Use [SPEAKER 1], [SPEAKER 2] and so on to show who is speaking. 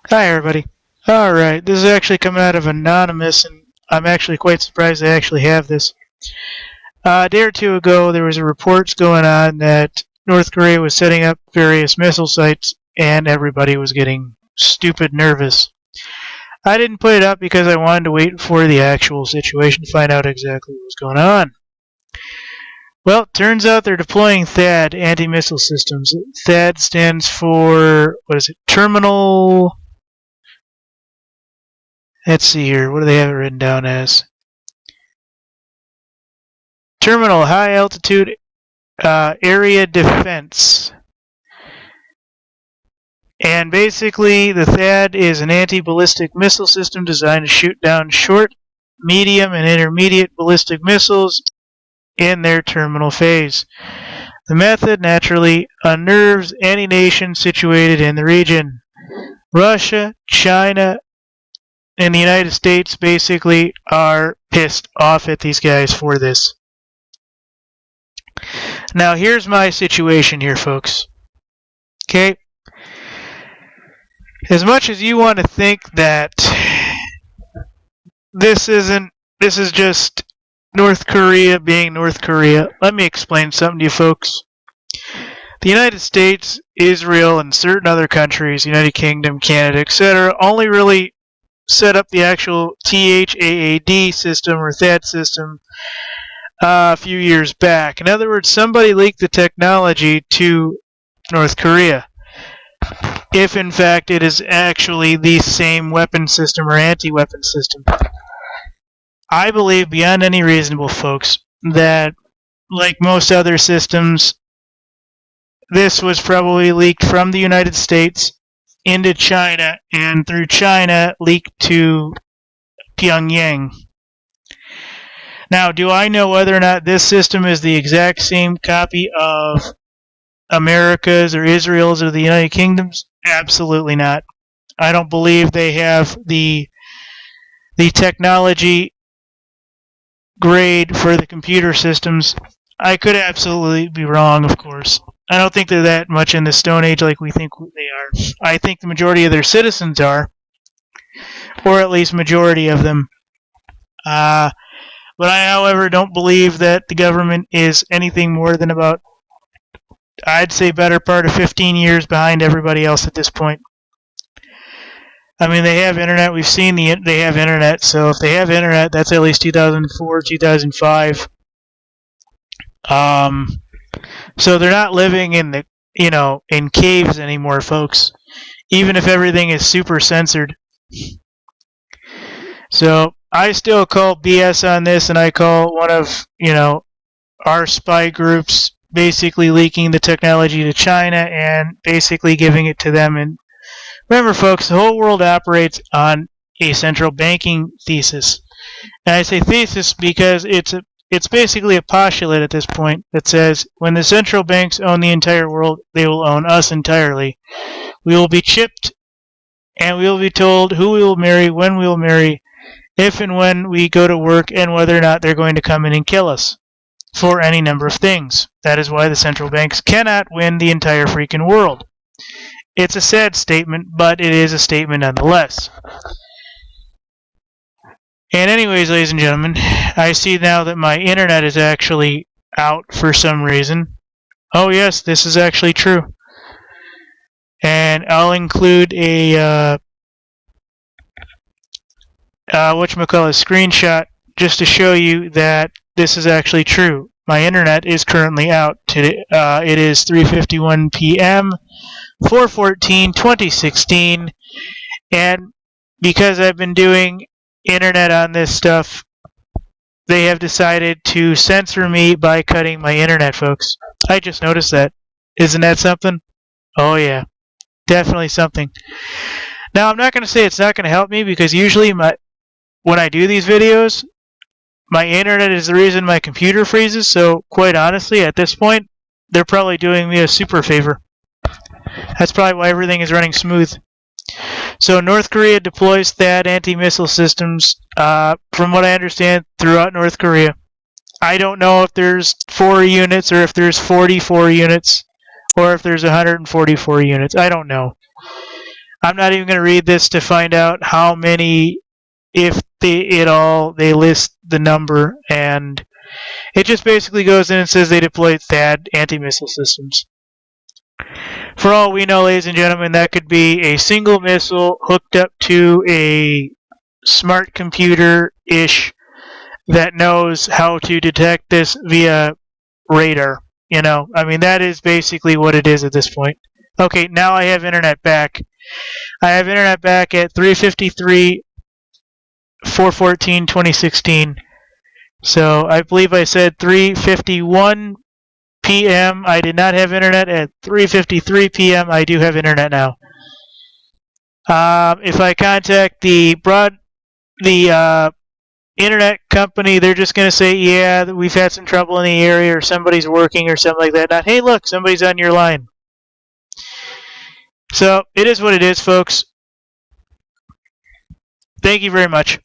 [SPEAKER 1] Hi, everybody. Alright, this is actually coming out of Anonymous, and I'm actually quite surprised they actually have this. A day or two ago, there was reports going on that North Korea was setting up various missile sites, and everybody was getting stupid nervous. I didn't put it up because I wanted to wait for the actual situation to find out exactly what was going on. Well, it turns out they're deploying THAAD anti-missile systems. THAAD stands for, Terminal... Let's see here. What do they have it written down as? Terminal High Altitude Area Defense. And basically, the THAAD is an anti-ballistic missile system designed to shoot down short, medium, and intermediate ballistic missiles in their terminal phase. The method naturally unnerves any nation situated in the region. Russia, China, and the United States basically are pissed off at these guys for this. Now, here's my situation here, folks. Okay? As much as you want to think that this is just North Korea being North Korea, let me explain something to you folks. The United States, Israel, and certain other countries, United Kingdom, Canada, etc., only really set up the actual THAAD system or THAAD system a few years back. In other words, somebody leaked the technology to North Korea. If in fact it is actually the same weapon system or anti-weapon system. I believe beyond any reasonable, folks, that like most other systems, this was probably leaked from the United States into China, and through China leaked to Pyongyang. Now, do I know whether or not this system is the exact same copy of America's or Israel's or the United Kingdom's? Absolutely not. I don't believe they have the technology grade for the computer systems. I could absolutely be wrong, of course. I don't think they're that much in the Stone Age like we think they are. I think the majority of their citizens are, or at least majority of them. But I, however, don't believe that the government is anything more than about, I'd say, better part of 15 years behind everybody else at this point. I mean, they have internet. We've seen they have internet. So if they have internet, that's at least 2004, 2005. So they're not living in the, in caves anymore, folks. Even if everything is super censored. So I still call BS on this, and I call one of, our spy groups basically leaking the technology to China and basically giving it to them. And remember, folks, the whole world operates on a central banking thesis. And I say thesis because it's basically a postulate at this point that says when the central banks own the entire world, they will own us entirely. We will be chipped, and we will be told who we will marry, when we will marry, if and when we go to work, and whether or not they're going to come in and kill us for any number of things. That is why the central banks cannot win the entire freaking world. It's a sad statement, but it is a statement nonetheless. And anyways, ladies and gentlemen, I see now that my internet is actually out for some reason. Oh yes, this is actually true. And I'll include a screenshot just to show you that this is actually true. My internet is currently out. It is 3:51 p.m. 4/14/2016, and because I've been doing internet on this stuff, they have decided to censor me by cutting my internet, folks. I just noticed that. Isn't that something? Oh yeah, definitely something. Now, I'm not going to say it's not going to help me, because usually when I do these videos, my internet is the reason my computer freezes, so quite honestly, at this point, they're probably doing me a super favor. That's probably why everything is running smooth. So North Korea deploys THAAD anti-missile systems, from what I understand, throughout North Korea. I don't know if there's 4 units, or if there's 44 units, or if there's 144 units. I don't know. I'm not even going to read this to find out how many, if they list the number, and it just basically goes in and says they deployed THAAD anti-missile systems. For all we know, ladies and gentlemen, that could be a single missile hooked up to a smart computer-ish that knows how to detect this via radar. I mean, that is basically what it is at this point. Okay, now I have internet back. I have internet back at 3:53, 4/14, 2016. So I believe I said 3:51 p.m. I did not have internet at 3:53 p.m. I do have internet now. If I contact the internet company, they're just going to say, yeah, we've had some trouble in the area, or somebody's working, or something like that. Not, hey, look, somebody's on your line. So it is what it is, folks. Thank you very much.